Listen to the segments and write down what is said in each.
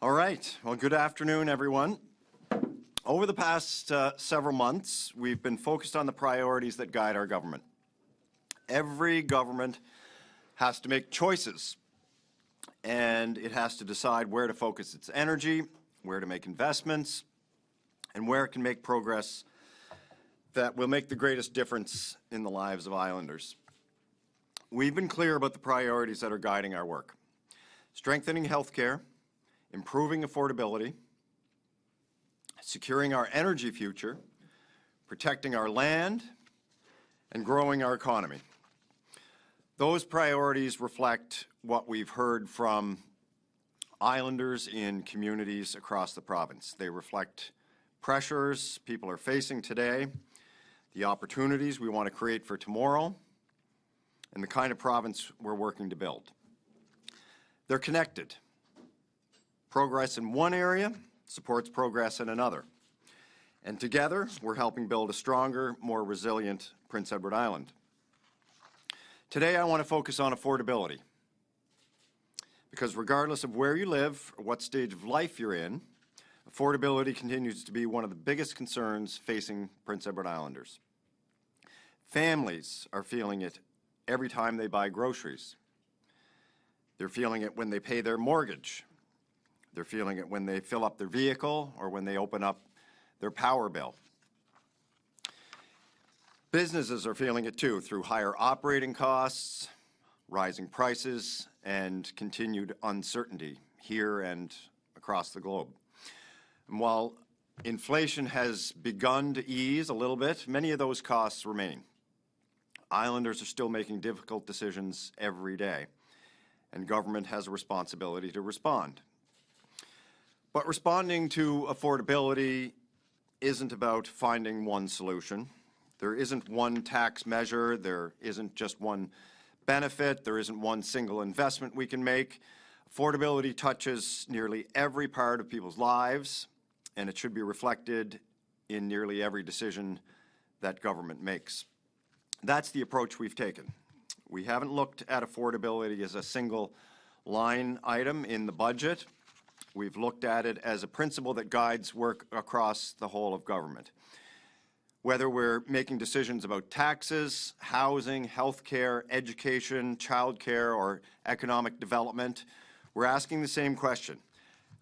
All right. Well, good afternoon, everyone. Over the past several months, we've been focused on the priorities that guide our government. Every government has to make choices, and it has to decide where to focus its energy, where to make investments, and where it can make progress that will make the greatest difference in the lives of Islanders. We've been clear about the priorities that are guiding our work: strengthening healthcare, improving affordability, securing our energy future, protecting our land, and growing our economy. Those priorities reflect what we've heard from Islanders in communities across the province. They reflect pressures people are facing today, the opportunities we want to create for tomorrow, and the kind of province we're working to build. They're connected. Progress in one area supports progress in another. And together, we're helping build a stronger, more resilient Prince Edward Island. Today, I want to focus on affordability. Because regardless of where you live or what stage of life you're in, affordability continues to be one of the biggest concerns facing Prince Edward Islanders. Families are feeling it every time they buy groceries. They're feeling it when they pay their mortgage. They're feeling it when they fill up their vehicle or when they open up their power bill. Businesses are feeling it too through higher operating costs, rising prices, and continued uncertainty here and across the globe. And while inflation has begun to ease a little bit, many of those costs remain. Islanders are still making difficult decisions every day, and government has a responsibility to respond. But responding to affordability isn't about finding one solution. There isn't one tax measure, there isn't just one benefit, there isn't one single investment we can make. Affordability touches nearly every part of people's lives, and it should be reflected in nearly every decision that government makes. That's the approach we've taken. We haven't looked at affordability as a single line item in the budget. We've looked at it as a principle that guides work across the whole of government. Whether we're making decisions about taxes, housing, healthcare, education, childcare, or economic development, we're asking the same question: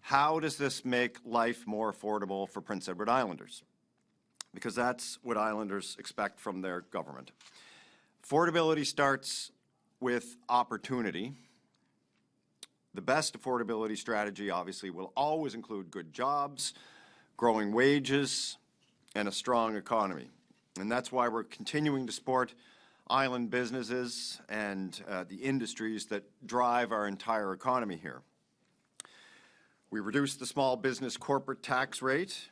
how does this make life more affordable for Prince Edward Islanders? Because that's what Islanders expect from their government. Affordability starts with opportunity. The best affordability strategy, obviously, will always include good jobs, growing wages, and a strong economy. And that's why we're continuing to support island businesses and the industries that drive our entire economy here. We reduced the small business corporate tax rate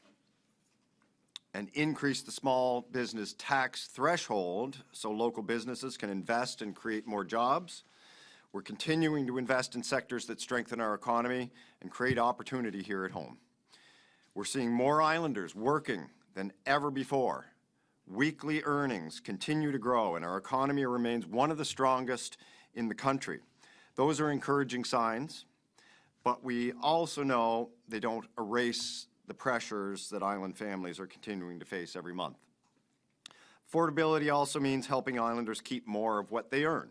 and increased the small business tax threshold so local businesses can invest and create more jobs. We're continuing to invest in sectors that strengthen our economy and create opportunity here at home. We're seeing more Islanders working than ever before. Weekly earnings continue to grow, and our economy remains one of the strongest in the country. Those are encouraging signs, but we also know they don't erase the pressures that island families are continuing to face every month. Affordability also means helping Islanders keep more of what they earn.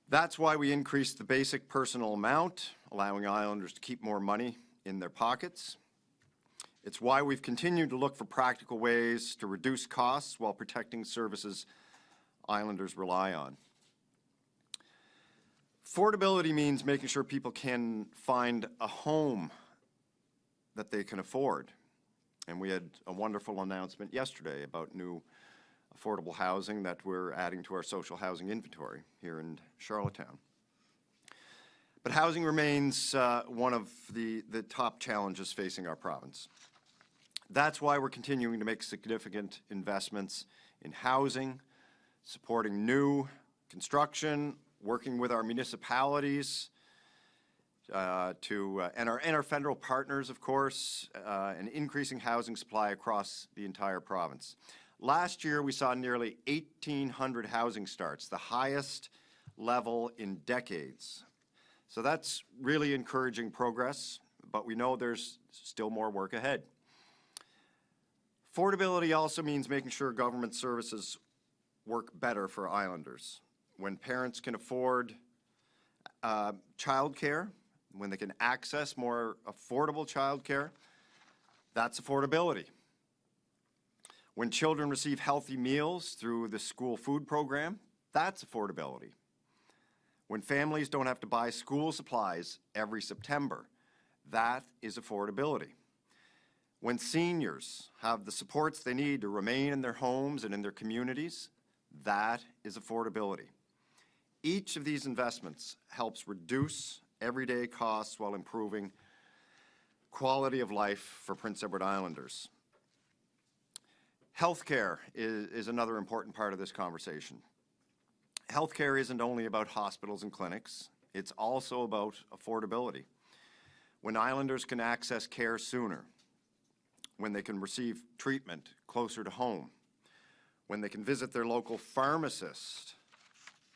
That's why we increased the basic personal amount, allowing Islanders to keep more money in their pockets. It's why we've continued to look for practical ways to reduce costs while protecting services Islanders rely on. Affordability means making sure people can find a home that they can afford. And we had a wonderful announcement yesterday about new affordable housing that we're adding to our social housing inventory here in Charlottetown. But housing remains one of the top challenges facing our province. That's why we're continuing to make significant investments in housing, supporting new construction, working with our municipalities, and our federal partners, of course, and increasing housing supply across the entire province. Last year, we saw nearly 1,800 housing starts, the highest level in decades. So that's really encouraging progress. but we know there's still more work ahead. Affordability also means making sure government services work better for Islanders. When parents can afford childcare, when they can access more affordable childcare, that's affordability. When children receive healthy meals through the school food program, that's affordability. When families don't have to buy school supplies every September, that is affordability. When seniors have the supports they need to remain in their homes and in their communities, that is affordability. Each of these investments helps reduce everyday costs while improving quality of life for Prince Edward Islanders. Healthcare is another important part of this conversation. Healthcare isn't only about hospitals and clinics, it's also about affordability. When Islanders can access care sooner, when they can receive treatment closer to home, when they can visit their local pharmacist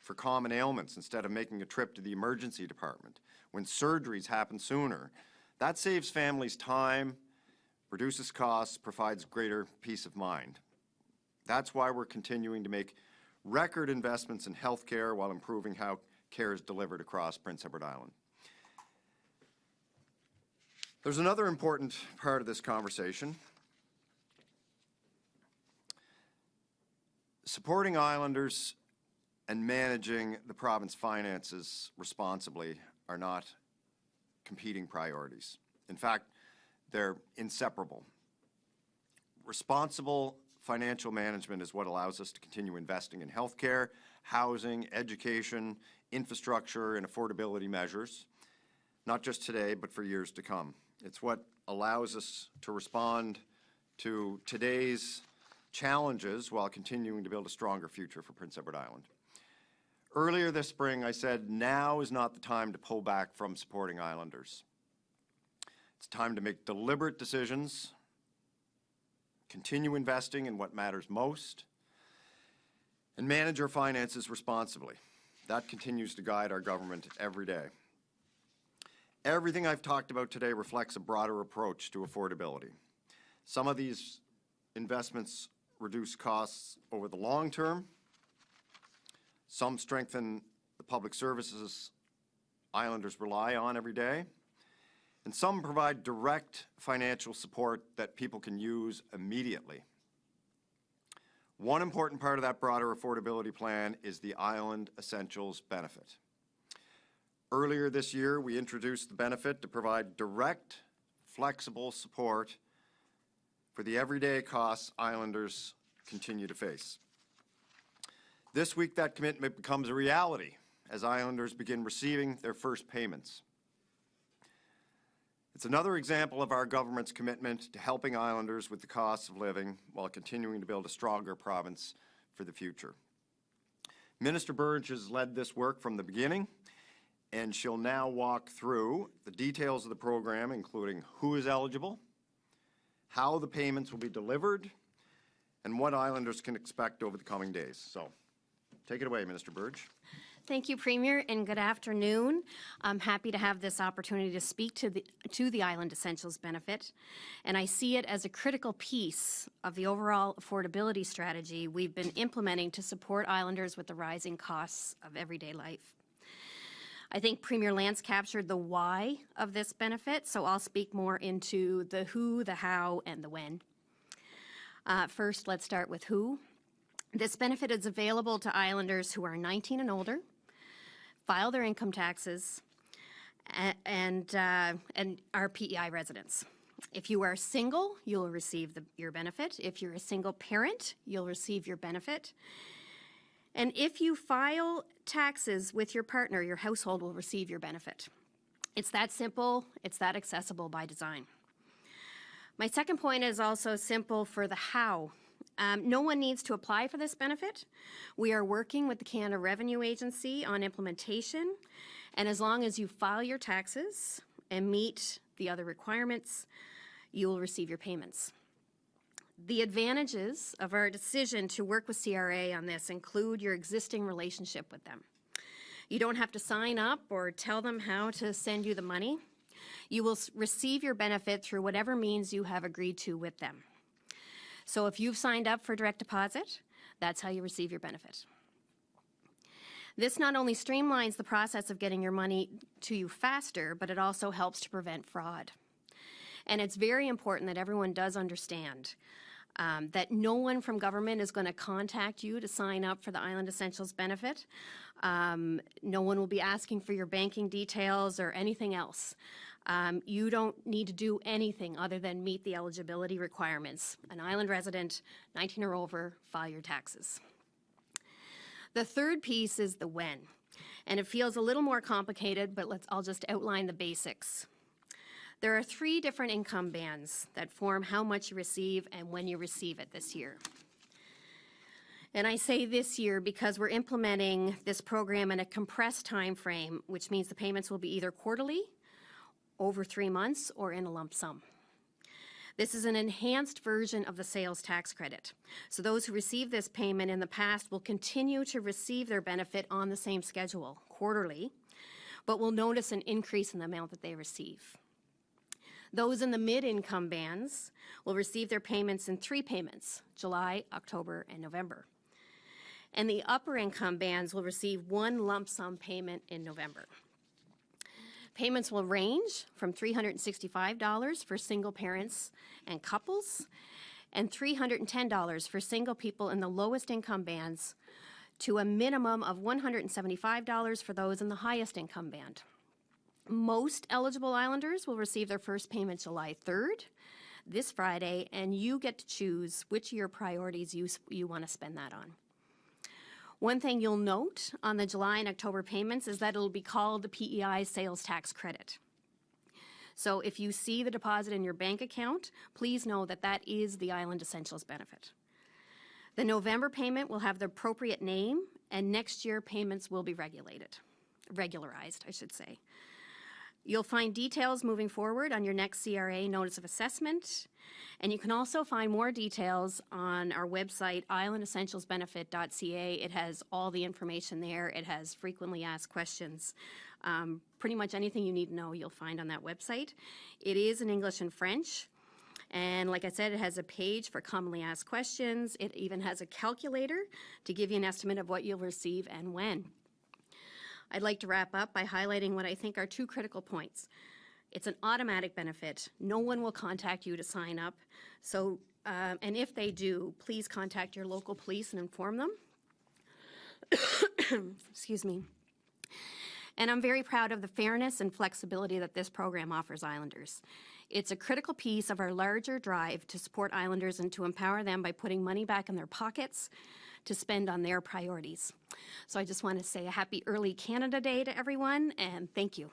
for common ailments instead of making a trip to the emergency department, when surgeries happen sooner, that saves families time, reduces costs, provides greater peace of mind. That's why we're continuing to make record investments in health care while improving how care is delivered across Prince Edward Island. There's another important part of this conversation. Supporting Islanders and managing the province finances responsibly are not competing priorities. In fact, they're inseparable. Responsible financial management is what allows us to continue investing in healthcare, housing, education, infrastructure, and affordability measures, not just today, but for years to come. It's what allows us to respond to today's challenges while continuing to build a stronger future for Prince Edward Island. Earlier this spring, I said now is not the time to pull back from supporting Islanders. It's time to make deliberate decisions, continue investing in what matters most, and manage our finances responsibly. That continues to guide our government every day. Everything I've talked about today reflects a broader approach to affordability. Some of these investments reduce costs over the long term. Some strengthen the public services Islanders rely on every day. And some provide direct financial support that people can use immediately. One important part of that broader affordability plan is the Island Essentials benefit. Earlier this year, we introduced the benefit to provide direct, flexible support for the everyday costs Islanders continue to face. This week, that commitment becomes a reality as Islanders begin receiving their first payments. It's another example of our government's commitment to helping Islanders with the costs of living while continuing to build a stronger province for the future. Minister Burridge has led this work from the beginning, and she'll now walk through the details of the program, including who is eligible, how the payments will be delivered, and what Islanders can expect over the coming days. So, take it away, Minister Burridge. Thank you, Premier, and good afternoon. I'm happy to have this opportunity to speak to the Island Essentials benefit, and I see it as a critical piece of the overall affordability strategy we've been implementing to support Islanders with the rising costs of everyday life. I think Premier Lantz captured the why of this benefit, so I'll speak more into the who, the how, and the when. First, let's start with who. This benefit is available to Islanders who are 19 and older, file their income taxes, and are P.E.I. residents. If you are single, you'll receive your benefit. If you're a single parent, you'll receive your benefit. And if you file taxes with your partner, your household will receive your benefit. It's that simple, it's that accessible by design. My second point is also simple for the how. No one needs to apply for this benefit. We are working with the Canada Revenue Agency on implementation, and as long as you file your taxes and meet the other requirements, you will receive your payments. The advantages of our decision to work with CRA on this include your existing relationship with them. You don't have to sign up or tell them how to send you the money. You will receive your benefit through whatever means you have agreed to with them. So if you've signed up for direct deposit, that's how you receive your benefit. This not only streamlines the process of getting your money to you faster, but it also helps to prevent fraud. And it's very important that everyone does understand that no one from government is going to contact you to sign up for the Island Essentials benefit. No one will be asking for your banking details or anything else. You don't need to do anything other than meet the eligibility requirements. An island resident, 19 or over, file your taxes. The third piece is the when, and it feels a little more complicated, but I'll just outline the basics. There are 3 different income bands that form how much you receive and when you receive it this year. And I say this year because we're implementing this program in a compressed time frame, which means the payments will be either quarterly, over 3 months, or in a lump sum. This is an enhanced version of the sales tax credit. So those who received this payment in the past will continue to receive their benefit on the same schedule, quarterly, but will notice an increase in the amount that they receive. Those in the mid-income bands will receive their payments in 3 payments, July, October, and November. And the upper income bands will receive 1 lump sum payment in November. Payments will range from $365 for single parents and couples, and $310 for single people in the lowest income bands, to a minimum of $175 for those in the highest income band. Most eligible islanders will receive their first payment July 3rd, this Friday, and you get to choose which of your priorities you want to spend that on. One thing you'll note on the July and October payments is that it'll be called the P.E.I. sales tax credit. So if you see the deposit in your bank account, please know that that is the Island Essentials benefit. The November payment will have the appropriate name, and next year payments will be regularized, I should say. You'll find details moving forward on your next CRA notice of assessment, and you can also find more details on our website, islandessentialsbenefit.ca. It has all the information there. It has frequently asked questions. Pretty much anything you need to know you'll find on that website. It is in English and French, and like I said, it has a page for commonly asked questions. It even has a calculator to give you an estimate of what you'll receive and when. I'd like to wrap up by highlighting what I think are 2 critical points. It's an automatic benefit. No one will contact you to sign up. So, and if they do, please contact your local police and inform them. Excuse me. And I'm very proud of the fairness and flexibility that this program offers Islanders. It's a critical piece of our larger drive to support Islanders and to empower them by putting money back in their pockets to spend on their priorities. So I just want to say a happy early Canada Day to everyone, and thank you.